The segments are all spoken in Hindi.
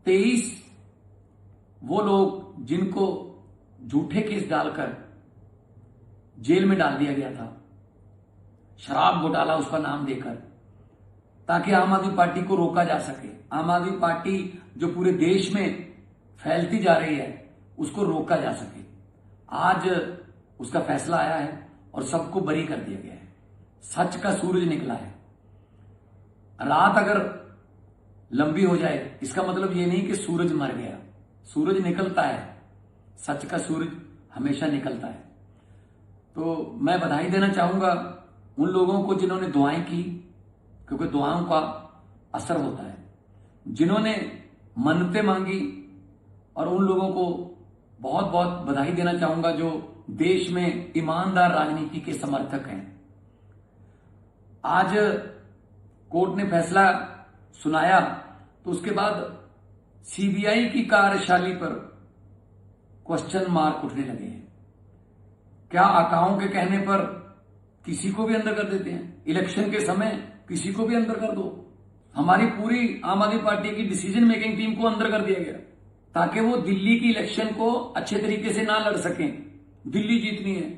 23 वो लोग जिनको झूठे केस डालकर जेल में डाल दिया गया था, शराब घोटाला उसका नाम देकर, ताकि आम आदमी पार्टी को रोका जा सके। आम आदमी पार्टी जो पूरे देश में फैलती जा रही है उसको रोका जा सके। आज उसका फैसला आया है और सबको बरी कर दिया गया है। सच का सूरज निकला है। रात अगर लंबी हो जाए इसका मतलब ये नहीं कि सूरज मर गया। सूरज निकलता है, सच का सूरज हमेशा निकलता है। तो मैं बधाई देना चाहूंगा उन लोगों को जिन्होंने दुआएं की, क्योंकि दुआओं का असर होता है, जिन्होंने मन्नतें मांगी, और उन लोगों को बहुत बहुत बधाई देना चाहूंगा जो देश में ईमानदार राजनीति के समर्थक हैं। आज कोर्ट ने फैसला सुनाया तो उसके बाद सीबीआई की कार्यशैली पर क्वेश्चन मार्क उठने लगे हैं। क्या आकाओं के कहने पर किसी को भी अंदर कर देते हैं? इलेक्शन के समय किसी को भी अंदर कर दो। हमारी पूरी आम आदमी पार्टी की डिसीजन मेकिंग टीम को अंदर कर दिया गया ताकि वो दिल्ली की इलेक्शन को अच्छे तरीके से ना लड़ सकें। दिल्ली जीतनी है।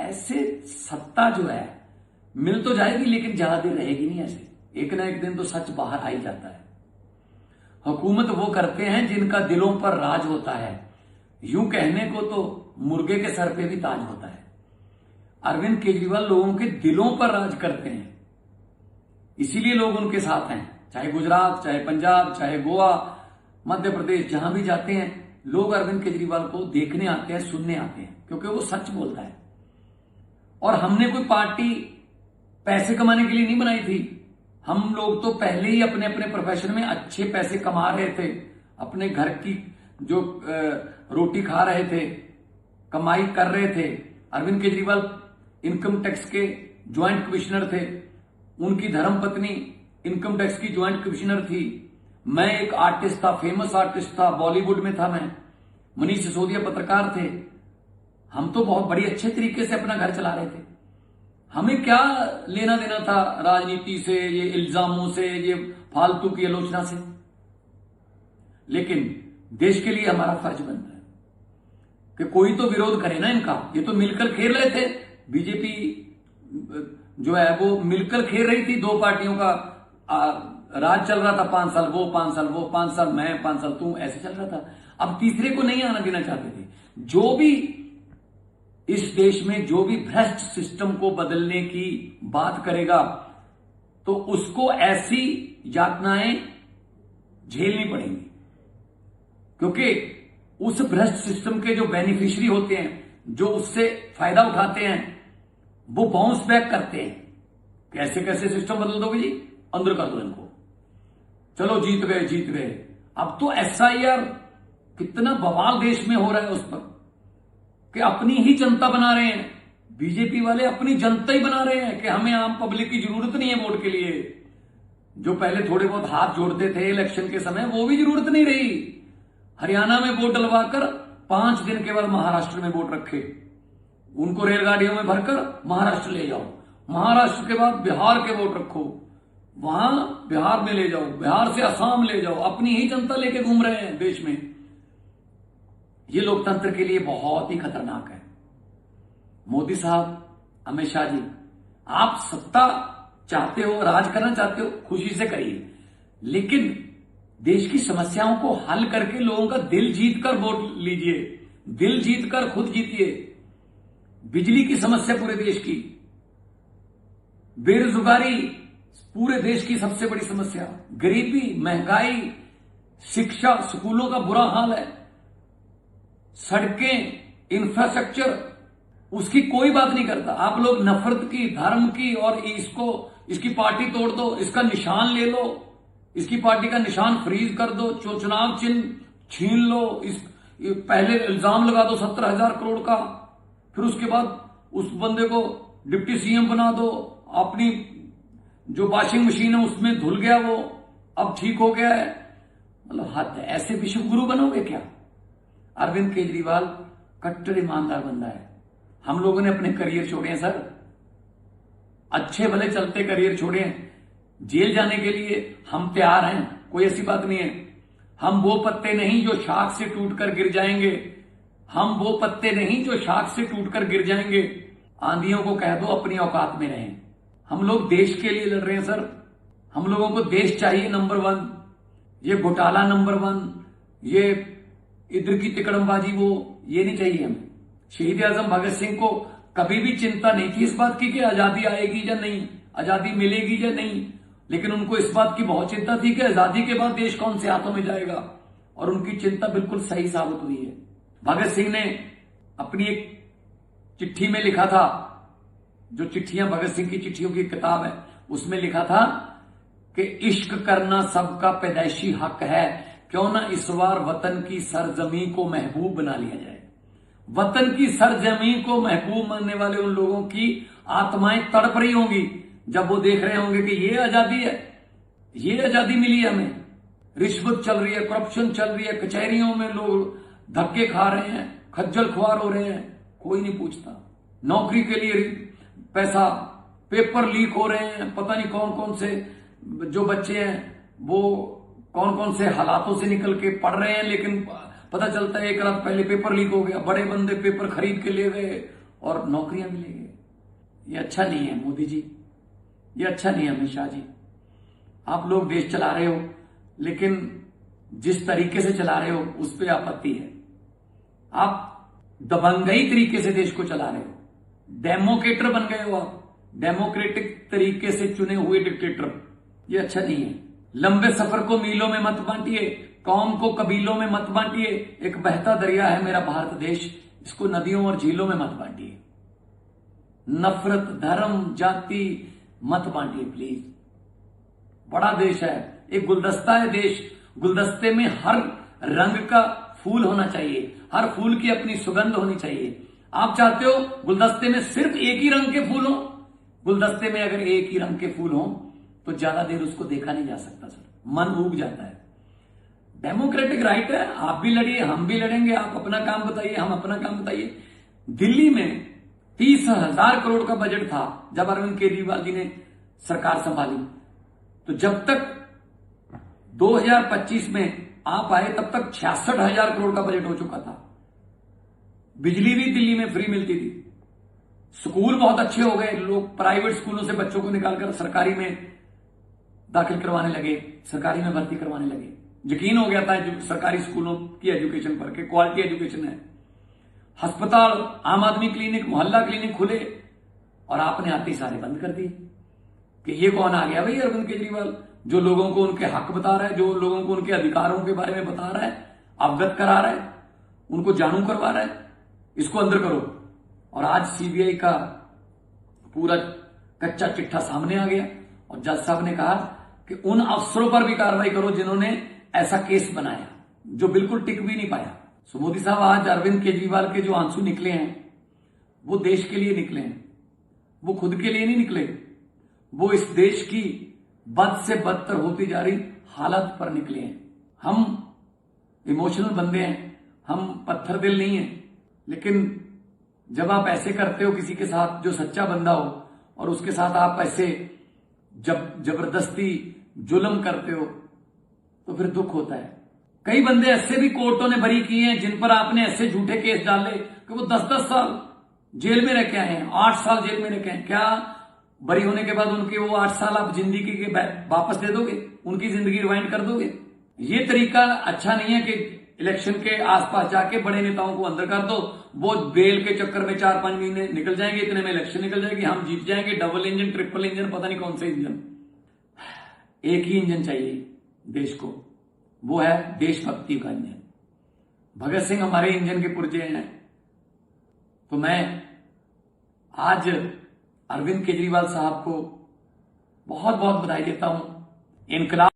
ऐसे सत्ता जो है मिल तो जाएगी लेकिन ज्यादा देर रहेगी नहीं। ऐसे एक ना एक दिन तो सच बाहर आ ही जाता है। हुकूमत वो करते हैं जिनका दिलों पर राज होता है। यूं कहने को तो मुर्गे के सर पे भी ताज होता है। अरविंद केजरीवाल लोगों के दिलों पर राज करते हैं, इसीलिए लोग उनके साथ हैं। चाहे गुजरात, चाहे पंजाब, चाहे गोवा, मध्य प्रदेश, जहां भी जाते हैं लोग अरविंद केजरीवाल को देखने आते हैं, सुनने आते हैं, क्योंकि वो सच बोलता है। और हमने कोई पार्टी पैसे कमाने के लिए नहीं बनाई थी। हम लोग तो पहले ही अपने अपने प्रोफेशन में अच्छे पैसे कमा रहे थे, अपने घर की जो रोटी खा रहे थे, कमाई कर रहे थे। अरविंद केजरीवाल इनकम टैक्स के ज्वाइंट कमिश्नर थे, उनकी धर्मपत्नी इनकम टैक्स की ज्वाइंट कमिश्नर थी। मैं एक आर्टिस्ट था, फेमस आर्टिस्ट था, बॉलीवुड में था मैं। मनीष सिसोदिया पत्रकार थे। हम तो बहुत बड़ी अच्छे तरीके से अपना घर चला रहे थे। हमें क्या लेना देना था राजनीति से, ये इल्जामों से, ये फालतू की आलोचना से। लेकिन देश के लिए हमारा फर्ज बनता है कि कोई तो विरोध करे ना इनका। ये तो मिलकर खेल रहे थे। बीजेपी जो है वो मिलकर खेल रही थी। दो पार्टियों का राज चल रहा था। 5 साल वो, 5 साल वो, 5 साल मैं, 5 साल तू, ऐसे चल रहा था। अब तीसरे को नहीं आना देना चाहते थे। जो भी इस देश में जो भी भ्रष्ट सिस्टम को बदलने की बात करेगा तो उसको ऐसी यातनाएं झेलनी पड़ेंगी, क्योंकि उस भ्रष्ट सिस्टम के जो बेनिफिशियरी होते हैं, जो उससे फायदा उठाते हैं, वो बाउंस बैक करते हैं। कैसे कैसे सिस्टम बदल दोगे जी? अंदर कर दो इनको, चलो जीत गए जीत गए। अब तो एसआईआर कितना बवाल देश में हो रहा है उस पर कि अपनी ही जनता बना रहे हैं। बीजेपी वाले अपनी जनता ही बना रहे हैं कि हमें आम पब्लिक की जरूरत नहीं है वोट के लिए। जो पहले थोड़े बहुत हाथ जोड़ते थे इलेक्शन के समय, वो भी जरूरत नहीं रही। हरियाणा में वोट डलवाकर 5 दिन के बाद महाराष्ट्र में वोट रखे, उनको रेलगाड़ियों में भरकर महाराष्ट्र ले जाओ। महाराष्ट्र के बाद बिहार के वोट रखो, वहां बिहार में ले जाओ, बिहार से असम ले जाओ। अपनी ही जनता लेके घूम रहे हैं देश में। ये लोकतंत्र के लिए बहुत ही खतरनाक है। मोदी साहब, अमित शाह जी, आप सत्ता चाहते हो, राज करना चाहते हो, खुशी से करिए, लेकिन देश की समस्याओं को हल करके लोगों का दिल जीत कर वोट लीजिए। दिल जीत कर खुद जीतिए। बिजली की समस्या पूरे देश की, बेरोजगारी पूरे देश की सबसे बड़ी समस्या, गरीबी, महंगाई, शिक्षा, स्कूलों का बुरा हाल है, सड़कें, इंफ्रास्ट्रक्चर, उसकी कोई बात नहीं करता। आप लोग नफरत की, धर्म की, और इसकी पार्टी तोड़ दो, इसका निशान ले लो, इसकी पार्टी का निशान फ्रीज कर दो, चुनाव चिन्ह छीन लो, पहले इल्जाम लगा दो 17,000 करोड़ का, फिर उसके बाद उस बंदे को डिप्टी सीएम बना दो, अपनी जो वॉशिंग मशीन है उसमें धुल गया वो, अब ठीक हो गया है। मतलब हद है। ऐसे विश्व गुरु बनोगे क्या? अरविंद केजरीवाल कट्टर ईमानदार बंदा है। हम लोगों ने अपने करियर छोड़े हैं सर, अच्छे भले चलते करियर छोड़े हैं। जेल जाने के लिए हम तैयार हैं, कोई ऐसी बात नहीं है। हम वो पत्ते नहीं जो शाख से टूटकर गिर जाएंगे, हम वो पत्ते नहीं जो शाख से टूटकर गिर जाएंगे। आंधियों को कह दो अपनी औकात में रहें। हम लोग देश के लिए लड़ रहे हैं सर। हम लोगों को देश चाहिए नंबर 1। ये घोटाला नंबर 1, ये इधर की तिकड़मबाजी वो ये नहीं चाहिए हमें। शहीद आजम भगत सिंह को कभी भी चिंता नहीं थी इस बात की कि आजादी आएगी या नहीं, आजादी मिलेगी या नहीं, लेकिन उनको इस बात की बहुत चिंता थी कि आजादी के बाद देश कौन से हाथों में जाएगा, और उनकी चिंता बिल्कुल सही साबित हुई है। भगत सिंह ने अपनी एक चिट्ठी में लिखा था, जो चिट्ठियां भगत सिंह की चिट्ठियों की किताब है, उसमें लिखा था कि इश्क करना सबका पैदाइशी हक है, क्यों ना इस बार वतन की सरजमी को महबूब बना लिया जाए। वतन की सरजमी को महबूब मानने वाले उन लोगों की आत्माएं तड़प रही होंगी जब वो देख रहे होंगे कि ये आजादी है, ये आजादी मिली है हमें। रिश्वत चल रही है, करप्शन चल रही है, कचहरियों में लोग धक्के खा रहे हैं, खज्जल खुआर हो रहे हैं, कोई नहीं पूछता। नौकरी के लिए पैसा, पेपर लीक हो रहे हैं, पता नहीं कौन कौन से जो बच्चे हैं वो कौन कौन से हालातों से निकल के पढ़ रहे हैं, लेकिन पता चलता है एक रात पहले पेपर लीक हो गया, बड़े बंदे पेपर खरीद के ले गए और नौकरियां मिल गई। ये अच्छा नहीं है मोदी जी, ये अच्छा नहीं है अमित शाह जी। आप लोग देश चला रहे हो, लेकिन जिस तरीके से चला रहे हो उस पर आपत्ति है। आप दबंगई तरीके से देश को चला रहे हो, डेमोक्रेटर बन गए हो आप, डेमोक्रेटिक तरीके से चुने हुए डिक्टेटर। ये अच्छा नहीं है। लंबे सफर को मीलों में मत बांटिए, कौम को कबीलों में मत बांटिए। एक बहता दरिया है मेरा भारत देश, इसको नदियों और झीलों में मत बांटिए। नफरत, धर्म, जाति मत बांटिए प्लीज। बड़ा देश है, एक गुलदस्ता है देश। गुलदस्ते में हर रंग का फूल होना चाहिए, हर फूल की अपनी सुगंध होनी चाहिए। आप चाहते हो गुलदस्ते में सिर्फ एक ही रंग के फूल हो? गुलदस्ते में अगर एक ही रंग के फूल हो तो ज्यादा देर उसको देखा नहीं जा सकता सर, मन उब जाता है। डेमोक्रेटिक राइट है, आप भी लड़िए, हम भी लड़ेंगे। आप अपना काम बताइए, हम अपना काम बताइए। दिल्ली में 30,000 करोड़ का बजट था जब अरविंद केजरीवाल जी ने सरकार संभाली, तो जब तक 2025 में आप आए तब तक 66,000 करोड़ का बजट हो चुका था। बिजली भी दिल्ली में फ्री मिलती थी, स्कूल बहुत अच्छे हो गए, लोग प्राइवेट स्कूलों से बच्चों को निकालकर सरकारी में दाखिल करवाने लगे, सरकारी में भर्ती करवाने लगे। यकीन हो गया था सरकारी स्कूलों की एजुकेशन पर कि क्वालिटी एजुकेशन है। अस्पताल, आम आदमी क्लिनिक, मोहल्ला क्लिनिक खुले, और आपने आते ही सारे बंद कर दिए। कि ये कौन आ गया भाई अरविंद केजरीवाल, जो लोगों को उनके हक बता रहा है, जो लोगों को उनके अधिकारों के बारे में बता रहा है, अवगत करा रहा है, उनको जानू करवा रहा है, इसको अंदर करो। और आज सीबीआई का पूरा कच्चा चिट्ठा सामने आ गया और जज साहब ने कहा कि उन अफसरों पर भी कार्रवाई करो जिन्होंने ऐसा केस बनाया, जो बिल्कुल टिक भी नहीं पाया। सो मोदी साहब, आज अरविंद केजरीवाल के जो आंसू निकले हैं वो देश के लिए निकले हैं, वो खुद के लिए नहीं निकले, वो इस देश की बद से बदतर होती जा रही हालत पर निकले हैं। हम इमोशनल बंदे हैं, हम पत्थर दिल नहीं हैं, लेकिन जब आप ऐसे करते हो किसी के साथ जो सच्चा बंदा हो, और उसके साथ आप ऐसे जबरदस्ती जुल्म करते हो, तो फिर दुख होता है। कई बंदे ऐसे भी कोर्टों ने बरी किए हैं जिन पर आपने ऐसे झूठे केस डाले कि वो 10-10 साल जेल में रह के आए हैं, 8 साल जेल में रह के आए। क्या बरी होने के बाद उनके वो 8 साल आप जिंदगी के वापस दे दोगे, उनकी जिंदगी रिवाइंड कर दोगे? ये तरीका अच्छा नहीं है कि इलेक्शन के आसपास जाके बड़े नेताओं को अंदर कर दो, वो बेल के चक्कर में 4-5 महीने निकल जाएंगे, इतने में इलेक्शन निकल जाएगी, हम जीत जाएंगे। डबल इंजन, ट्रिपल इंजन, पता नहीं कौन सा इंजन। एक ही इंजन चाहिए देश को, वो है देशभक्ति का इंजन। भगत सिंह हमारे इंजन के पुर्जे हैं। तो मैं आज अरविंद केजरीवाल साहब को बहुत बहुत बधाई देता हूं। इनकलाब